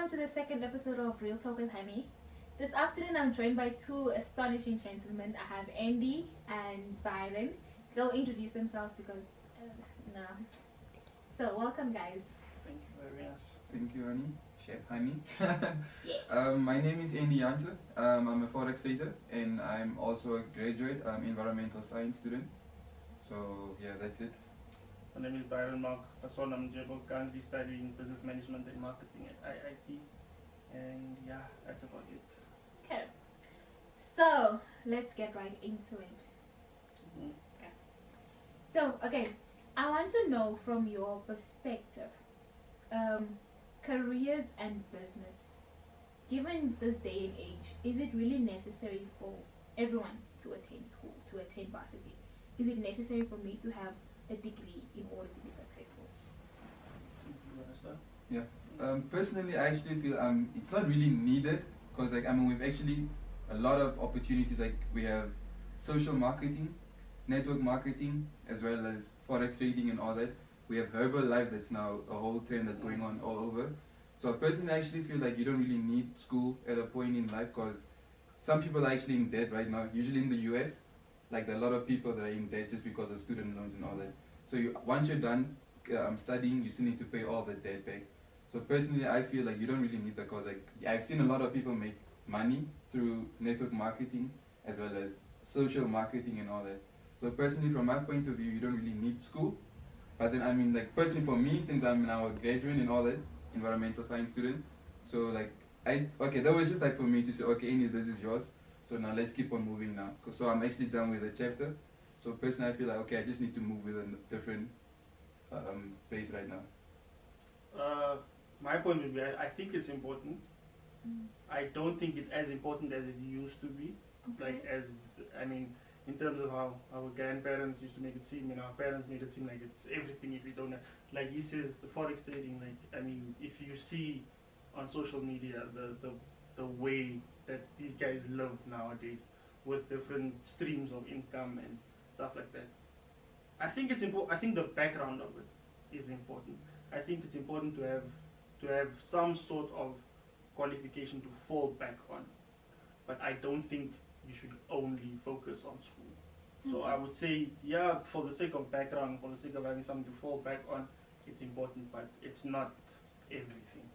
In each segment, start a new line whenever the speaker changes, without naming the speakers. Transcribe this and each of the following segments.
welcome to the second episode of Real Talk with Honey. This afternoon I'm joined by two astonishing gentlemen. I have Andy and Byron. They'll introduce themselves because, no. So, welcome guys.
Thank you very much.
Thank you, Honey. Chef Honey.
Yeah.
My name is Andy Jansen. I'm a Forex trader and I'm also a graduate environmental science student. So, yeah, that's it.
My name is Byron Mark. I'm currently studying business management and marketing at IIT. And yeah, that's about it.
Okay. So, let's get right into it.
Mhm.
Okay. So, okay, I want to know from your perspective, careers and business. Given this day and age, is it really necessary for everyone to attend school, to attend varsity? Is it necessary for me to have a degree in order to be successful?
You understand?
Yeah. Personally, I actually feel it's not really needed because we've actually a lot of opportunities. Like we have social marketing, network marketing, as well as forex trading and all that. We have Herbalife that's now a whole trend that's going on all over. So personally, I actually feel like you don't really need school at a point in life because some people are actually in debt right now. Usually in the US, like there are a lot of people that are in debt just because of student loans and all that. So once you're done studying, you still need to pay all the debt back. So personally, I feel like you don't really need that because like I've seen a lot of people make money through network marketing as well as social marketing and all that. So personally, from my point of view, you don't really need school. But then like personally for me, since I'm now a graduate and all that, environmental science student, so like that was just like for me to say, okay, Andy, this is yours. So now let's keep on moving now. So I'm actually done with the chapter. So personally, I feel like okay, I just need to move with a different pace right now.
My point of view, I think it's important.
Mm.
I don't think it's as important as it used to be.
Okay.
In terms of how our grandparents used to make it seem, and our parents made it seem like it's everything if you don't have. Like he says, the forex trading. If you see on social media the way that these guys live nowadays with different streams of income and stuff like that, I think it's important. I think the background of it is important. I think it's important to have some sort of qualification to fall back on, but I don't think you should only focus on school. So I would say, yeah, for the sake of background, for the sake of having something to fall back on, it's important, but it's not everything.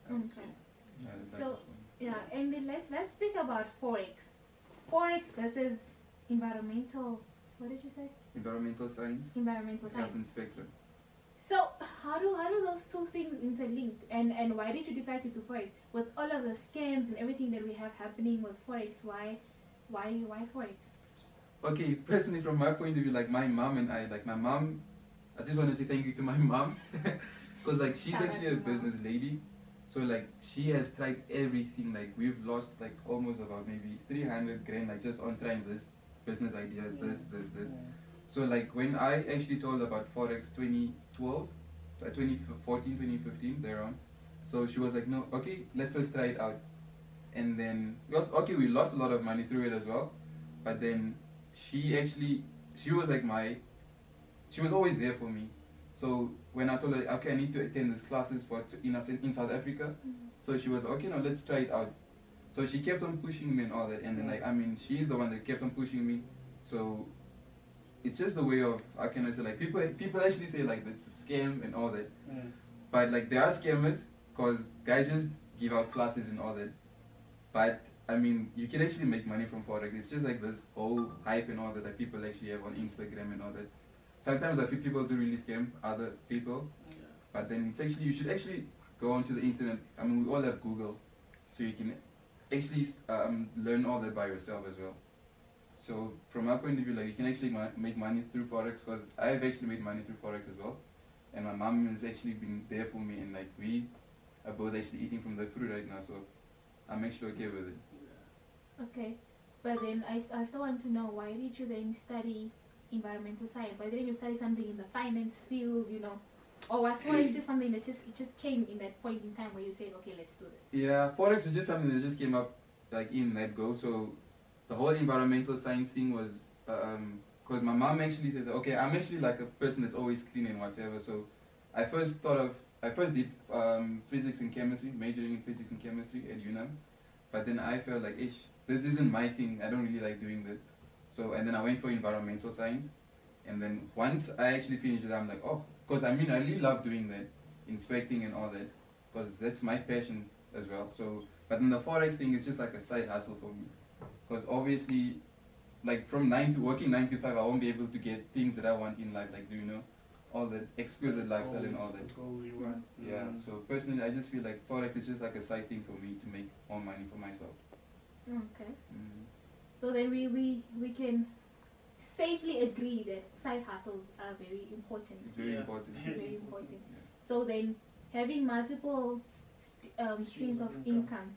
I would say.
Yeah,
So, yeah, and then let's speak about forex. Forex versus environmental. What did you say?
Environmental science,
Environmental
health
science.
inspector.
So how do those two things interlink? And why did you decide to do forex with all of the scams and everything that we have happening with forex? Why forex?
Okay, personally, from my point of view, like my mom and I just want to say thank you to my mom because like she's
Shout out
actually
to
a
mom.
business lady. So like she has tried everything. Like we've lost like almost about maybe 300 grand like just on trying this business idea, this. So like when I actually told her about Forex 2012, 2014, 2015, thereon. So she was like, no, okay, let's first try it out. And then, we lost a lot of money through it as well. But then she was like she was always there for me. So when I told her, okay, I need to attend these classes in South Africa. So she was, okay, no, let's try it out. So she kept on pushing me and all that. And then she's the one that kept on pushing me. So it's just the way of, how can I say, like people actually say like it's a scam and all that. But like there are scammers because guys just give out classes and all that. But you can actually make money from forex. It's just like this whole hype and all that people actually have on Instagram and all that. Sometimes I feel people do really scam other people, but then it's actually you should actually go onto the internet. We all have Google, so you can actually learn all that by yourself as well. So from my point of view, like you can actually make money through forex because I've actually made money through forex as well, and my mom has actually been there for me, and like we are both actually eating from the fruit right now, so I'm actually okay with it.
Okay, but then I still want to know, why did you then study environmental science? Why didn't you study something in the finance field? Or was forex just something that just came in that point in time where you said, okay, let's do this?
Yeah, forex was just something that just came up like in that go. So the whole environmental science thing was because my mom actually says, okay, I'm actually like a person that's always clean and whatever. So I first thought of I first did physics and chemistry, majoring in physics and chemistry at UNAM. But then I felt like, ish, this isn't my thing. I don't really like doing that. So, and then I went for environmental science. And then once I actually finished it, I'm like, oh, because I mean, I really love doing that, inspecting and all that, because that's my passion as well. So, but then the forex thing is just like a side hustle for me, because obviously, like from working 9 to 5, I won't be able to get things that I want in life, like all the exquisite lifestyle and all that.
The goals you want.
Yeah. So personally, I just feel like forex is just like a side thing for me to make more money for myself.
Okay.
Mm.
So then we can safely agree that side hustles are very important.
It's very
Yeah.
important.
Very important.
Yeah.
So then having multiple streams of income.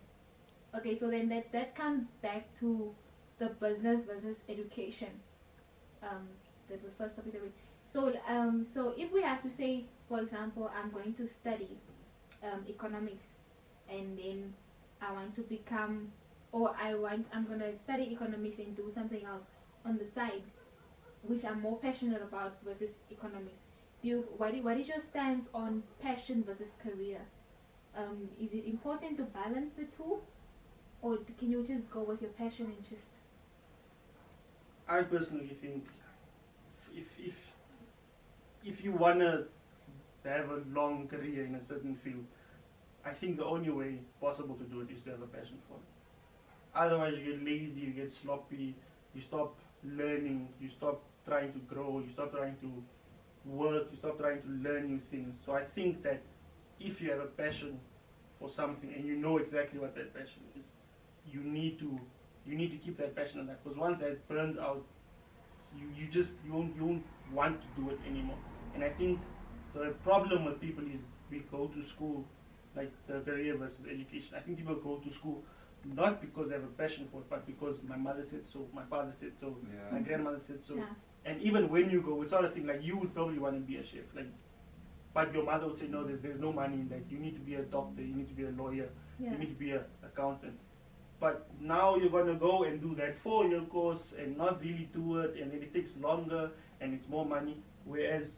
Okay, so then that comes back to the business versus education. The first topic that we. So if we have to say, for example, I'm going to study economics, and then I want to become, or I'm gonna study economics and do something else on the side, which I'm more passionate about versus economics. What is your stance on passion versus career? Is it important to balance the two, or can you just go with your passion and just?
I personally think if you wanna have a long career in a certain field, I think the only way possible to do it is to have a passion for it. Otherwise, you get lazy, you get sloppy, you stop learning, you stop trying to grow, you stop trying to work, you stop trying to learn new things. So I think that if you have a passion for something and you know exactly what that passion is, you need to keep that passion alive, because once that burns out, you won't want to do it anymore. And I think the problem with people is we go to school, like the career versus education. I think people go to school not because they have a passion for it, but because my mother said so, my father said so,
Yeah.
my grandmother said so.
Yeah.
And even when you go, it's not a thing like you would probably want to be a chef, like, but your mother would say no, there's no money in that. You need to be a doctor, you need to be a lawyer,
Yeah.
you need to be an accountant. But now you're gonna go and do that 4-year course and not really do it, and then it takes longer and it's more money. Whereas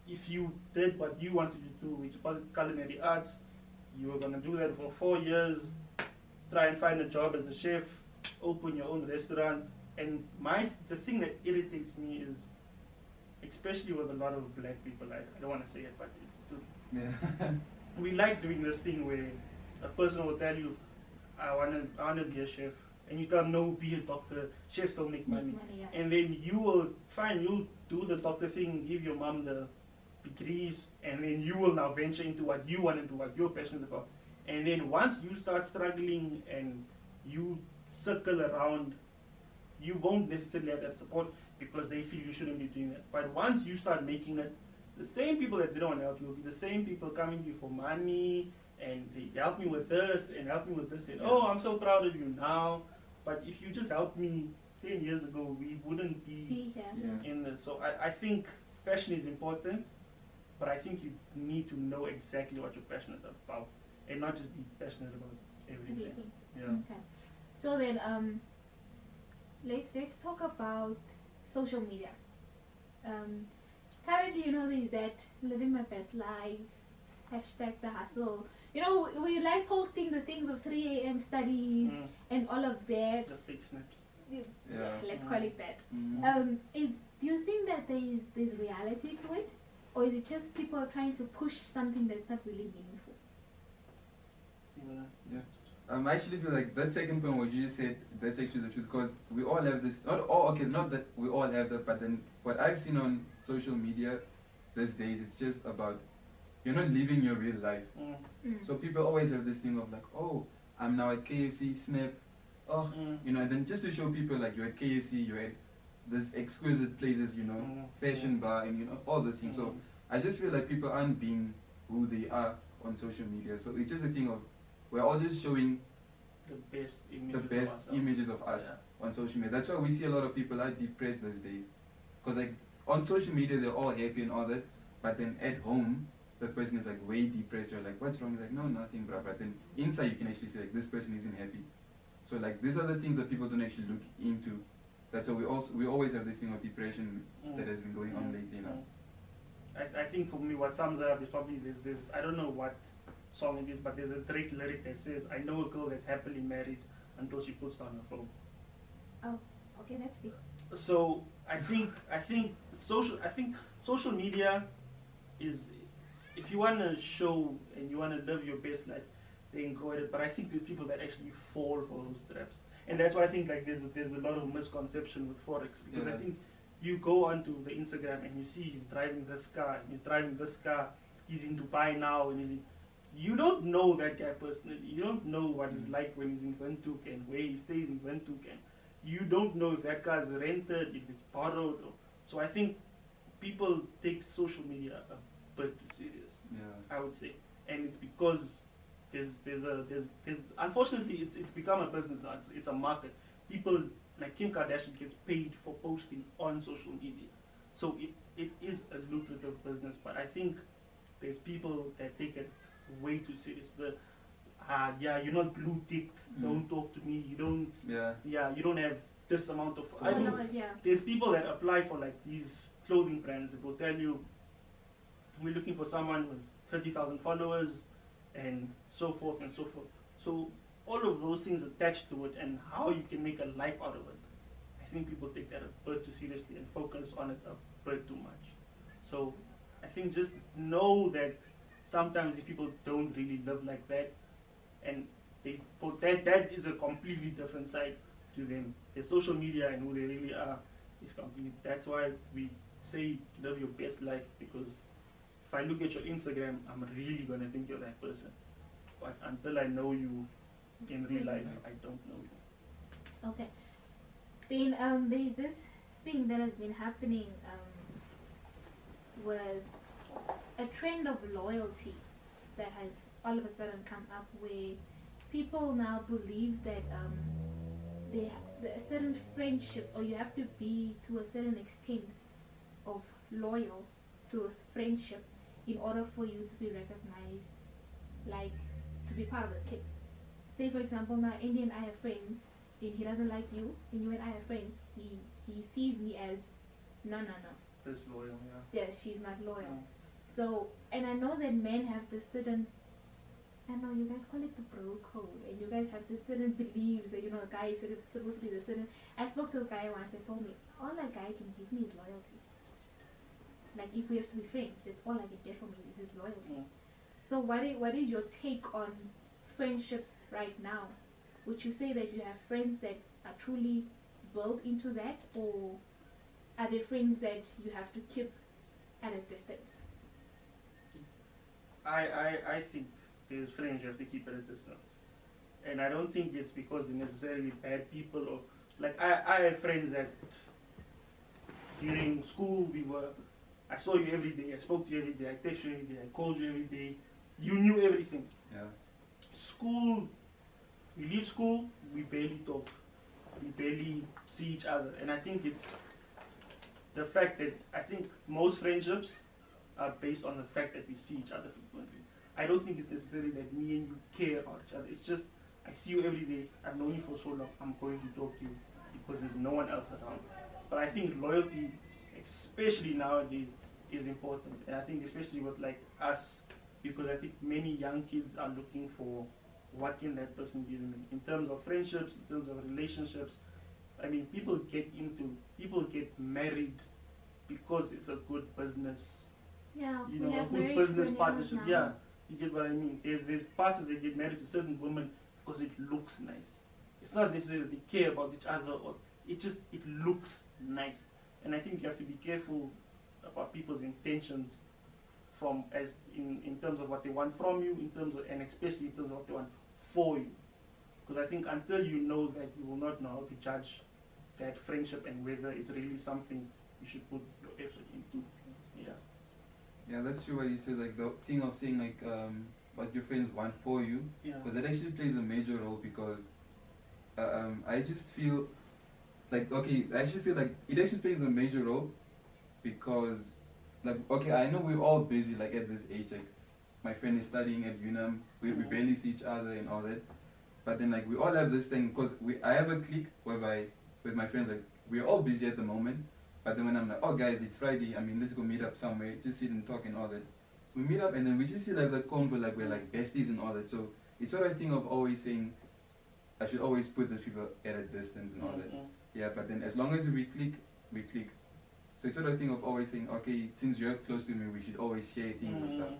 if you did what you wanted to do, which is culinary arts, you were gonna do that for 4 years, try and find a job as a chef, open your own restaurant. And the thing that irritates me is, especially with a lot of black people, I don't want to say it, but it's true.
Yeah.
We like doing this thing where a person will tell you, I wanna be a chef, and you tell them no, be a doctor. Chefs don't make money.
Yeah.
And then you'll do the doctor thing, give your mom the degrees, and then you will now venture into what you want to do, what you're passionate about. And then once you start struggling and you circle around, you won't necessarily have that support because they feel you shouldn't be doing that. But once you start making it, the same people that didn't want to help you will be the same people coming to you for money, and they help me with this and help me with this, and oh, I'm so proud of you now. But if you just helped me 10 years ago, we wouldn't be
Yeah.
in this. So I think passion is important, but I think you need to know exactly what you're passionate about and not just be passionate about everything. Yeah.
Okay. So then let's talk about social media. Currently, there's that living my best life, hashtag the hustle. We like posting the things of 3 a.m. studies and all of that.
The fake snaps.
Yeah.
Let's call it that.
Mm.
Do you think that there's reality to it, or is it just people trying to push something that's not really meaningful?
Yeah. I actually feel like that second point what you just said, that's actually the truth, because we all have this, not that we all have that, but then what I've seen on social media these days, it's just about, you're not living your real life. So people always have this thing of like, oh, I'm now at KFC, snap, and then just to show people like you're at KFC, you're at this exquisite places, fashion bar, and all those things. So I just feel like people aren't being who they are on social media. So it's just a thing of, we're all just showing
the best
images of us on social media. That's why we see a lot of people are depressed these days. Because like on social media they're all happy and all that, but then at home the person is like way depressed. You're like, what's wrong? He's like, no, nothing, bro. But then inside you can actually see like this person isn't happy. So like these are the things that people don't actually look into. That's why we always have this thing of depression that has been going on lately now.
I think for me, what sums it up is probably this. I don't know what song it is, but there's a Drake lyric that says, "I know a girl that's happily married until she puts down her phone."
Oh, okay, that's deep.
So I think social media is, if you want to show and you want to live your best life, then go at it. But I think there's people that actually fall for those traps, and that's why I think like there's a lot of misconception with forex, because I think you go onto the Instagram and you see he's driving this car, and he's driving this car, he's in Dubai now, and you don't know that guy personally. You don't know what he's like when he's in Windhoek and where he stays in Windhoek, and you don't know if that car is rented, if it's borrowed. So I think people take social media a bit too serious.
Yeah.
I would say, and it's because there's unfortunately it's become a business now. It's a market. People like Kim Kardashian gets paid for posting on social media, so it is a lucrative business. But I think there's people that take it way too serious. You're not blue ticked. Don't talk to me. You don't.
Yeah.
You don't have this amount of.
Yeah.
There's people that apply for like these clothing brands that will tell you, we're looking for someone with 30,000 followers, and so forth and so forth. So all of those things attached to it, and how you can make a life out of it. I think people take that a bit too seriously and focus on it a bit too much. So I think just know that sometimes these people don't really live like that, and that is a completely different side to them. Their social media and who they really are is completely. That's why we say live your best life, because if I look at your Instagram, I'm really gonna think you're that person. But until I know you in real life, I don't know you.
Okay. Then there's this thing that has been happening with a trend of loyalty that has all of a sudden come up, where people now believe that there are certain friendships, or you have to be to a certain extent of loyal to a friendship in order for you to be recognized, like to be part of the clique. Say for example, now Andy and I are friends, and he doesn't like you, and you and I are friends. He sees me as no.
Disloyal,
yeah, she's not loyal. So, and I know that men have this certain, I know you guys call it the bro code, and you guys have this certain beliefs that, you know, a guy is supposed to be the certain. I spoke to a guy once that told me, all a guy can give me is loyalty. Like, if we have to be friends, that's all I can get from you is his loyalty. So what is your take on friendships right now? Would you say that you have friends that are truly built into that, or are they friends that you have to keep at a distance?
I think there's friends you have to keep at a distance. And I don't think it's because they're necessarily bad people, or like I have friends that during school I saw you every day, I spoke to you every day, I texted you every day, I called you every day. You knew everything.
Yeah.
School, we leave school, we barely talk. We barely see each other. And I think it's the fact that I think most friendships are based on the fact that we see each other frequently. I don't think it's necessarily that me and you care about each other. It's just, I see you every day, I've known you for so long, I'm going to talk to you because there's no one else around. But I think loyalty, especially nowadays, is important. And I think especially with like us, because I think many young kids are looking for what can that person give me in terms of friendships, in terms of relationships. I mean, people get married because it's a good business.
Yeah,
you know, a good business partnership. Yeah, you get what I mean. There's pastors that get married to certain women because it looks nice. It's not necessarily they care about each other, or it looks nice. And I think you have to be careful about people's intentions, from as in terms of what they want from you, in terms of, and especially in terms of what they want for you. Because I think until you know that, you will not know how to judge that friendship and whether it's really something you should put your effort into. Yeah.
Yeah, that's true what he says, like the thing of saying like what your friends want for you, because that actually plays a major role, because I just feel like, okay, I actually feel like it actually plays a major role, because like, okay, I know we're all busy like at this age, like my friend is studying at UNAM, we barely see each other and all that, but then like we all have this thing, because I have a clique whereby with my friends, like we're all busy at the moment, But then when I'm like, oh guys, it's Friday, I mean, let's go meet up somewhere, just sit and talk and all that. We meet up and then we just see like the convo, like we're like besties and all that. So it's sort of thing of always saying, I should always put those people at a distance and all that. Yeah, but then as long as we click, we click. So it's sort of thing of always saying, okay, since you're close to me, we should always share things and stuff.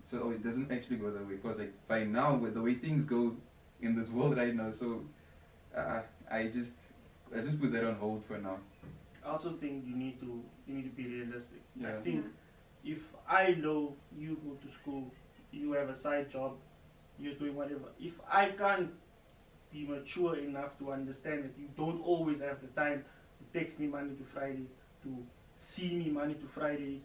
So it doesn't actually go that way, because like by now, with the way things go in this world right now, so I just put that on hold for now.
I also think you need to be realistic.
Yeah.
I think if I know you go to school, you have a side job, you're doing whatever. If I can't be mature enough to understand that you don't always have the time to text me Monday to Friday, to see me Monday to Friday,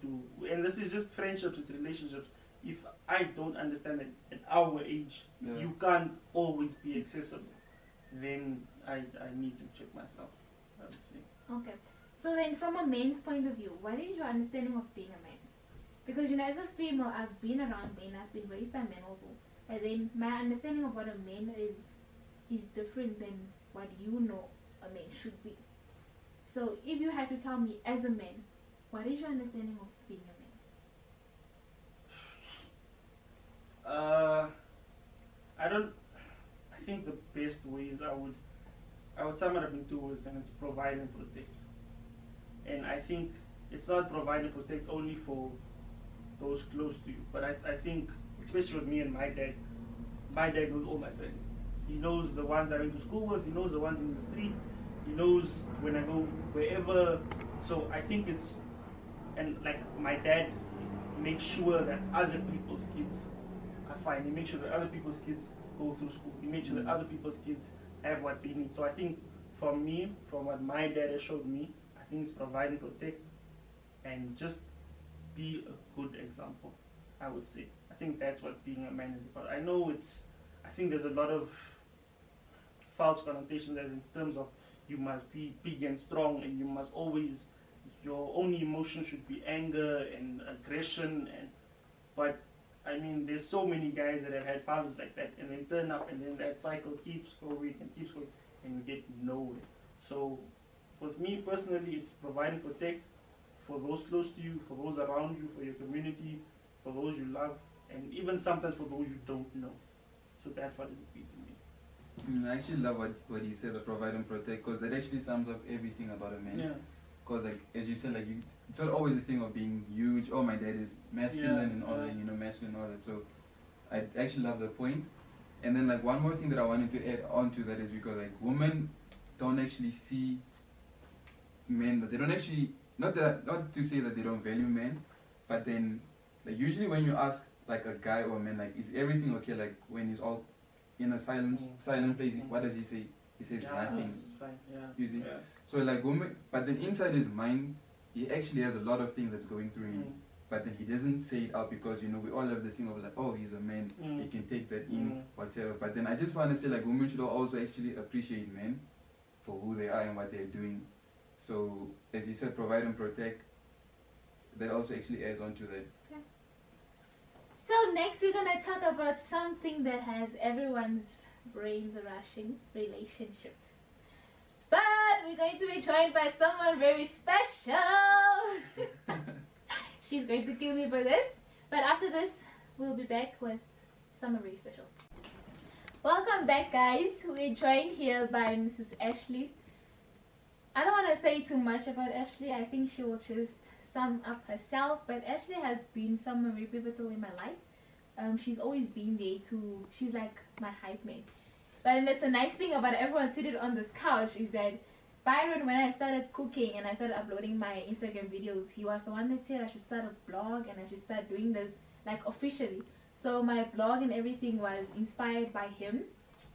and this is just friendships, it's relationships. If I don't understand that at our age, you can't always be accessible, then I need to check myself, I would say.
Okay. So then, from a man's point of view, what is your understanding of being a man? Because, you know, as a female, I've been around men, I've been raised by men also. And then my understanding of what a man is different than what you know a man should be. So if you had to tell me as a man, what is your understanding of being a man?
I think the best ways I would sum it up in 2 words, and it's provide and protect. And I think it's not provide and protect only for those close to you, but I think, especially with me and my dad knows all my friends. He knows the ones I went to school with, he knows the ones in the street, he knows when I go wherever. So I think it's, and like my dad makes sure that other people's kids are fine. He makes sure that other people's kids go through school. He makes sure that other people's kids have what they need. So I think for me, from what my dad has showed me, I think it's provide and protect, and just be a good example, I would say. I think that's what being a man is about. I know I think there's a lot of false connotations in terms of you must be big and strong, and you must always, your only emotion should be anger and aggression, but I mean, there's so many guys that have had fathers like that, and they turn up, and then that cycle keeps going, and you get nowhere. So, with me personally, it's provide and protect for those close to you, for those around you, for your community, for those you love, and even sometimes for those you don't know. So that's what it would be to me.
I actually love what you said, the provide and protect, because that actually sums up everything about a man.
Yeah.
Because like as you said, like it's not always a thing of being huge. Oh, my dad is masculine and all that, you know, masculine and all that. So I actually love the point. And then like one more thing that I wanted to add on to that is because like women don't actually see men, but they don't actually, not to say that they don't value men, but then like usually when you ask like a guy or a man, like, is everything okay, like when he's all in a silent place, what does he say? He says nothing.
It's fine.
You see? So like women, but then inside his mind, he actually has a lot of things that's going through him. But then he doesn't say it out because, you know, we all have this thing of like, oh, he's a man, he can take that in, whatever. But then I just want to say like women should also actually appreciate men for who they are and what they're doing. So as you said, provide and protect, that also actually adds on to that.
Okay. So next we're going to talk about something that has everyone's brains rushing, relationships. But we're going to be joined by someone very special. She's going to kill me for this. But after this, we'll be back with someone very special. Welcome back, guys. We're joined here by Mrs. Ashley. I don't want to say too much about Ashley. I think she will just sum up herself. But Ashley has been someone very pivotal in my life. She's always been there to, she's like my hype man. But that's a nice thing about everyone sitting on this couch is that Byron, when I started cooking and I started uploading my Instagram videos, he was the one that said I should start a blog and I should start doing this like officially. So my blog and everything was inspired by him,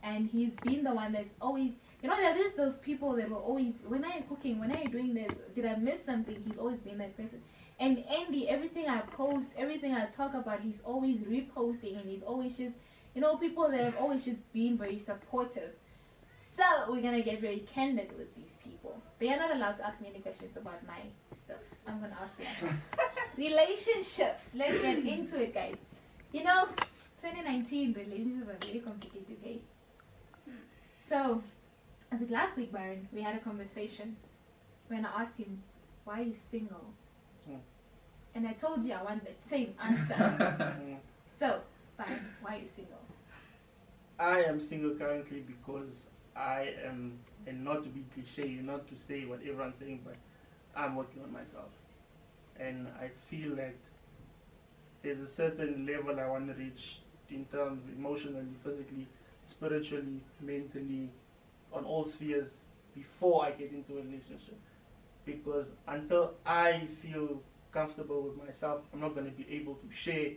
and he's been the one that's always, you know, there's those people that will always, when are you cooking, when are you doing this, did I miss something? He's always been that person. And Andy, everything I post, everything I talk about, he's always reposting, and he's always just, you know, people that have always just been very supportive. So we're gonna get very candid with these people. They are not allowed to ask me any questions about my stuff. I'm gonna ask them. Relationships. Let's get into it, guys. You know, 2019 relationships are very complicated, okay? So, I think last week, Byron, we had a conversation when I asked him, why are you single?
Mm.
And I told you I want that same answer.
Mm.
So, fine, why are you single?
I am single currently because I am, and not to be cliche, not to say what everyone's saying, but I'm working on myself. And I feel that there's a certain level I want to reach in terms emotionally, physically, spiritually, mentally, on all spheres before I get into a relationship. Because until I feel comfortable with myself, I'm not going to be able to share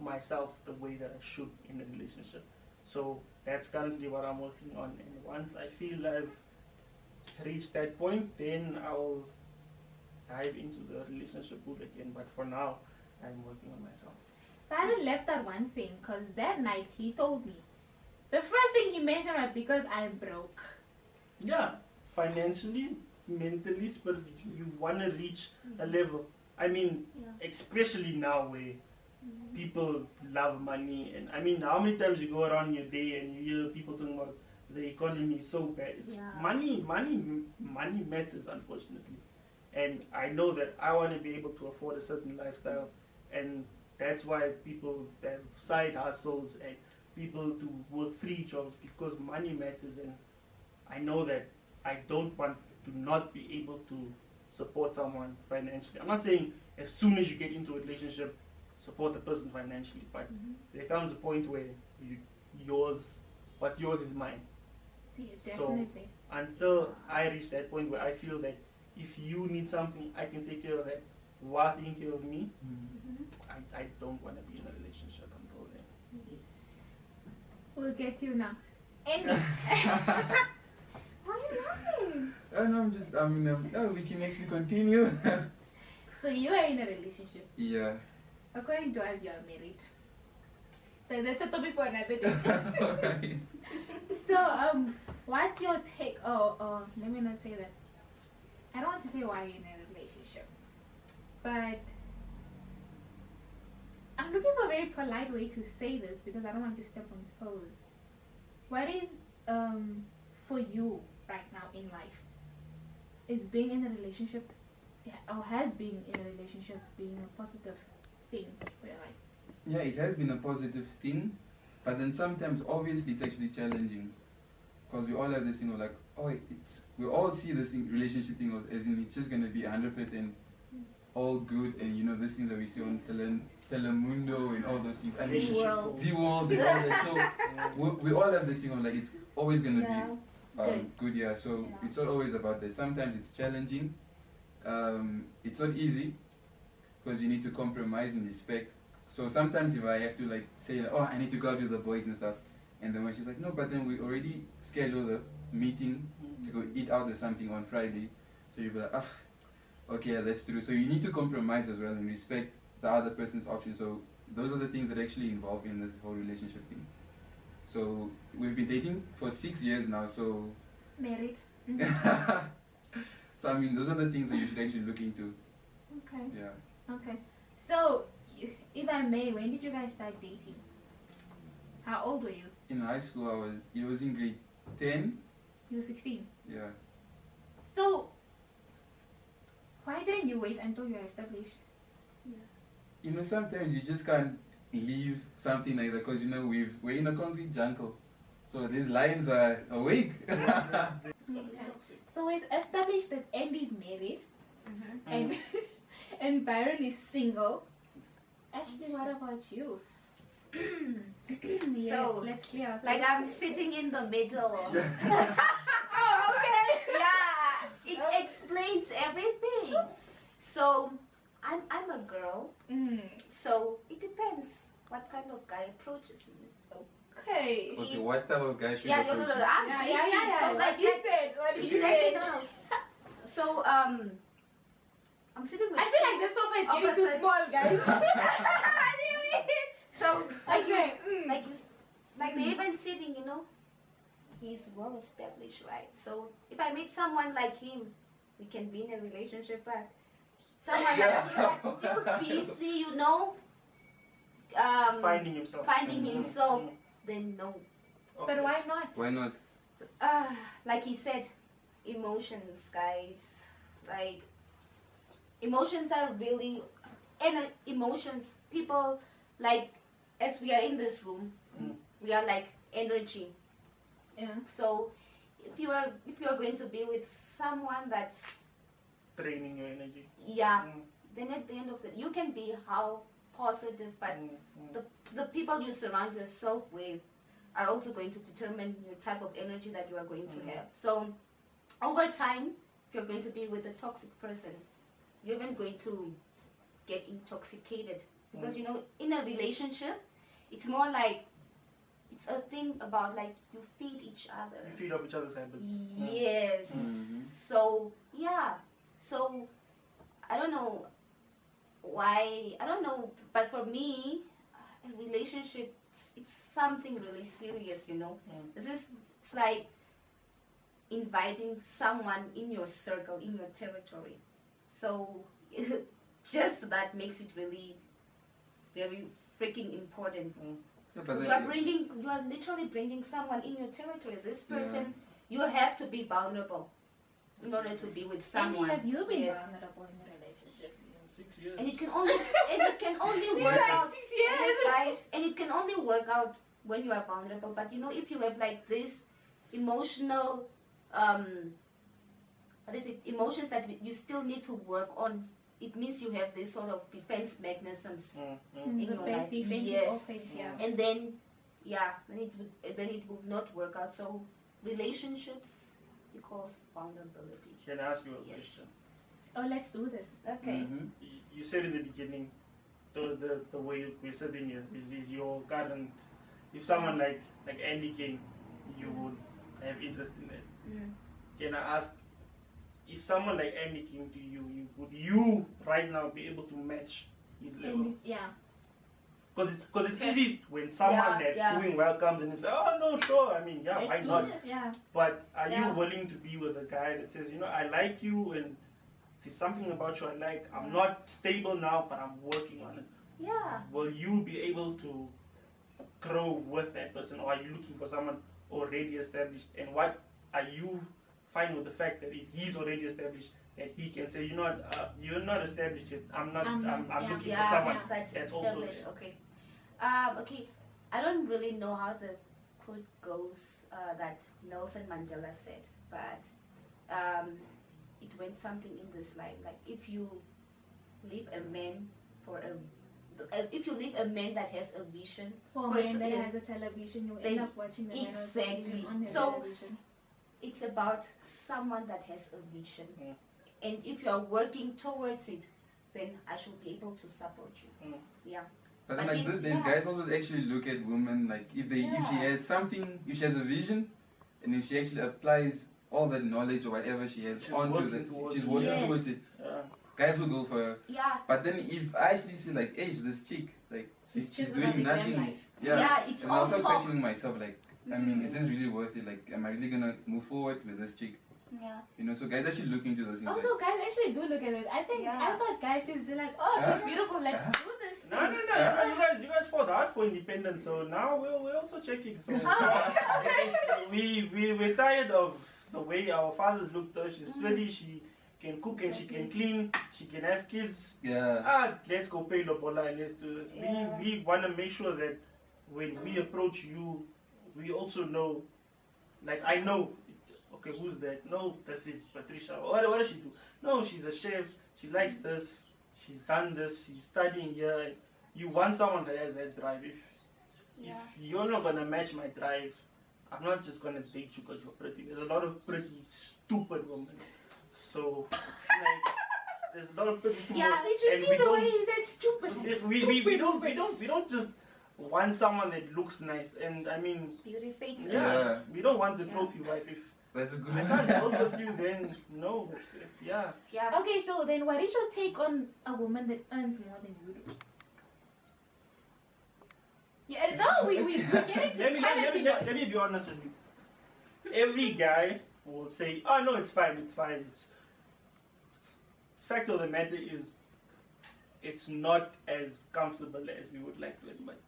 myself the way that I should in a relationship. So that's currently what I'm working on. And once I feel I've reached that point, then I'll dive into the relationship mood again. But for now, I'm working on myself.
Farron left out one thing because that night he told me the first thing he mentioned was because I'm broke.
Yeah, financially, mentally, spiritually, you want to reach a level. I mean, especially now where people love money, and I mean, how many times you go around your day and you hear people talking about the economy is so bad. It's money matters, unfortunately. And I know that I want to be able to afford a certain lifestyle, and that's why people have side hustles and people do work 3 jobs because money matters. And I know that I don't want to not be able to support someone financially. I'm not saying as soon as you get into a relationship, support the person financially, but there comes a point where what's yours is mine.
Yeah,
So
definitely.
until I reach that point where I feel that if you need something, I can take care of that while taking care of me, I don't want to be in a relationship until then.
Yes. We'll get you now. Andy. Why are you laughing?
No, we can actually continue.
So you are in a relationship.
Yeah.
According to us, you are married. So that's a topic for another day.
Alright.
So, what's your take? Let me not say that. I don't want to say why you're in a relationship, but I'm looking for a very polite way to say this because I don't want to step on toes. What is for you right now in life? Is being in a relationship, or has being in a relationship, being a positive thing for your life?
Yeah, it has been a positive thing, but then sometimes obviously it's actually challenging because we all have this thing of like, we all see this thing, relationship thing as in it's just gonna be 100% all good, and these things that we see on Telemundo and all those things.
Z-World.
Z-World and all that. So we all have this thing of like it's always gonna be good. Yeah. So it's not always about that. Sometimes it's challenging. It's not easy because you need to compromise and respect. So sometimes if I have to like say, I need to go out with the boys and stuff, and then when she's like, no, but then we already scheduled a meeting to go eat out or something on Friday, so you'll be like, okay, yeah, that's true. So you need to compromise as well and respect the other person's option. So those are the things that actually involve in this whole relationship thing. So we've been dating for 6 years now, so
Married.
so I mean, those are the things that you should actually look into.
Okay.
Yeah.
Okay. So, if I may, when did you guys start dating? How old were you?
In high school, it was in grade 10.
You were 16.
Yeah.
So, why didn't you wait until you were established?
Sometimes you just can't leave something like that because we're in a concrete jungle, so these lions are awake.
Okay. So we've established that Andy's married, and and Byron is single. Ashley, what about you? Yes,
So,
let's clear out
like
this.
I'm sitting in the middle.
Oh, okay.
Yeah, it explains everything. So I'm a girl, so it depends what kind of guy approaches me.
Okay.
Okay, what type of guy should
Yeah,
approach you?
I'm
Yeah,
busy.
yeah, yeah, yeah.
So
What
like
you said. What you
exactly.
said.
No. So I'm sitting with.
I feel like the sofa is getting too
opposite-
small, guys.
So like
Okay.
like they've been sitting, he's well established, right? So if I meet someone like him, we can be in a relationship, but someone like him that's still busy, finding himself, then no.
But why not?
Why not?
Like he said, emotions, guys. Like emotions are really emotions. People, like, as we are in this room, we are like energy.
Yeah.
So if you are going to be with someone that's
Training your energy.
then at the end of it, you can be how positive, but the people you surround yourself with are also going to determine your type of energy that you are going to have. So over time, if you're going to be with a toxic person, you're even going to get intoxicated, because in a relationship, it's more like, it's a thing about like you feed each other.
You feed off each other's habits.
Yes. So so I don't know why, but for me, a relationship, it's something really serious, it's like inviting someone in your circle, in your territory. So just that makes it really very freaking important.
Yeah, but
You are literally bringing someone in your territory. This person, you have to be vulnerable in order to be with someone.
And have you been
Yes.
vulnerable in a relationship?
6 years.
And it can only work out. Yes, guys. And it can only work out when you are vulnerable. But if you have like this emotional, emotions that you still need to work on, it means you have this sort of defense mechanisms in
The
your
best
life.
defense is
Yes.
offense, yeah.
And then it would not work out. So relationships equals vulnerability.
Can I ask you a
Yes.
question?
Oh, let's do this.
Okay.
You said in the beginning, the way we're sitting here is your current. If someone like Andy King, you would have interest in that. Can I ask, if someone like Andy came to you, would you right now be able to match his level?
And yeah.
Because it's easy when someone that's doing well comes and they say, oh no, sure, I mean, yeah, why
Let's do
not?
this, yeah.
But are
Yeah.
you willing to be with a guy that says, I like you and there's something about you I like. I'm not stable now, but I'm working on it.
Yeah.
Will you be able to grow with that person, or are you looking for someone already established? And what are you fine with the fact that if he's already established, that he can say, you're not established yet. I'm looking for someone
That's
also
established. Okay. Okay. I don't really know how the quote goes that Nelson Mandela said, but it went something in this line, like, if you leave a man that has a vision
For a man that has a television, you'll end up watching the man
Exactly.
on his
So,
television.
it's about someone that has a vision, and if you are working towards it, then I should be able to support you. Yeah.
But then,
But
like
if-
these days,
yeah.
guys also actually look at women, like if she has something, if she has a vision, and if she actually applies all that knowledge or whatever she has
She's
onto
working
that,
towards
she's
it.
working
Yes.
towards it.
Yeah.
Guys will go for her.
Yeah.
But then if I actually see like, hey, this chick, like she's
just
doing
about the glam
nothing.
life.
Yeah, it's
and
all
I start
talk.
questioning myself, like, I mean, is this really worth it? Like, am I really gonna move forward with this chick?
Yeah.
So guys actually look into those things.
Also, guys actually do look at it. I thought guys just do like, oh, she's beautiful, let's do this.
No. You guys fought hard for independence, so now we're also checking. So we're tired of the way our fathers looked. She's pretty. She can cook and she can clean. She can have kids.
Yeah.
Let's go pay Lobola and let's do this.
Yeah.
We want to make sure that when we approach you, we also know. Like, I know. Okay, who's that? No, this is Patricia. What does she do? No, she's a chef. She likes this. She's done this. She's studying here. You want someone that has that drive. If you're not gonna match my drive, I'm not just gonna date you because you're pretty. There's a lot of pretty, stupid women. So, like, there's a lot of pretty. Stupid
Yeah, did you
and
see
we
the
don't-
way he said stupid?
we don't just want someone that looks nice. And I mean,
Beauty fades.
Yeah.
we don't want the trophy wife. If
That's a good
I
one.
can't work with you, then no. Yeah.
Yeah.
Okay, so then what is your take on a woman that earns more than you do? Yeah, no, we get it.
Let me be honest with you. Every guy will say, oh no, it's fine. Fact of the matter is, it's not as comfortable as we would like to admit.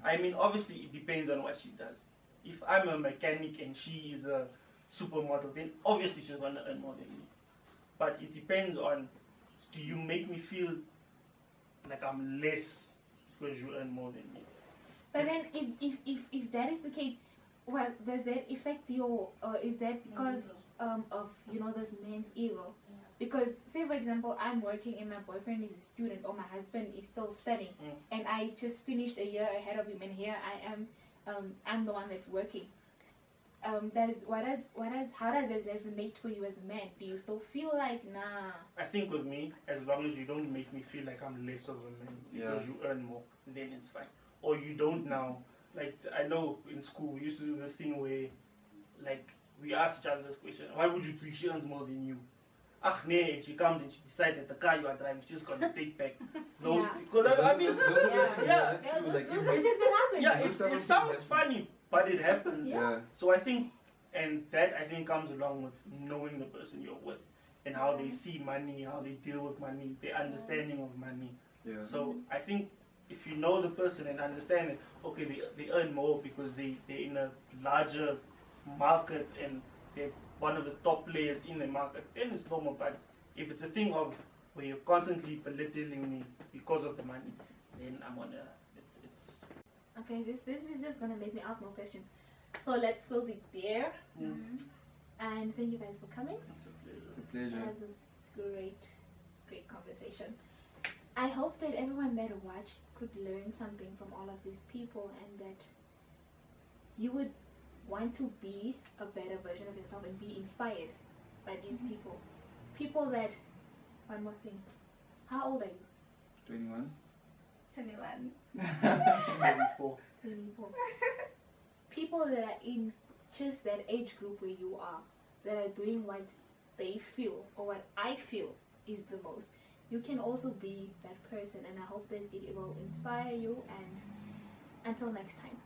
I mean, obviously it depends on what she does. If I'm a mechanic and she is a supermodel, then obviously she's going to earn more than me. But it depends on do you make me feel like I'm less because you earn more than me?
But then, if that is the case, well, does that affect your? Is that because of this man's ego? Because say for example, I'm working and my boyfriend is a student or my husband is still studying, and I just finished a year ahead of him, and here I am, I'm the one that's working. How does that resonate for you as a man? Do you still feel like nah?
I think with me, as long as you don't make me feel like I'm less of a man because you earn more, then it's fine. Or you don't now. Like I know in school we used to do this thing where, like, we ask each other this question: why would you do? She earns more than you. Ah, nee, and she comes and she decides that the car you are driving, she's gonna take back those. Because I mean, it sounds funny, but it happens.
Yeah.
So I think, and that I think comes along with knowing the person you're with and how they see money, how they deal with money, their understanding of money.
Yeah.
So I think if you know the person and understand it, okay, they earn more because they're in a larger market and they're one of the top players in the market, then it's normal. But if it's a thing of where you're constantly belittling me because of the money, then I'm on a...
Okay, this is just gonna make me ask more questions. So let's close it there. And thank you guys for coming.
It's a pleasure.
It's a pleasure.
It was a great conversation. I hope that everyone that watched could learn something from all of these people, and that you would want to be a better version of yourself and be inspired by these people. People that, one more thing, how old are you?
21.
21.
24.
24. People that are in just that age group where you are, that are doing what they feel or what I feel is the most. You can also be that person, and I hope that it will inspire you. And until next time.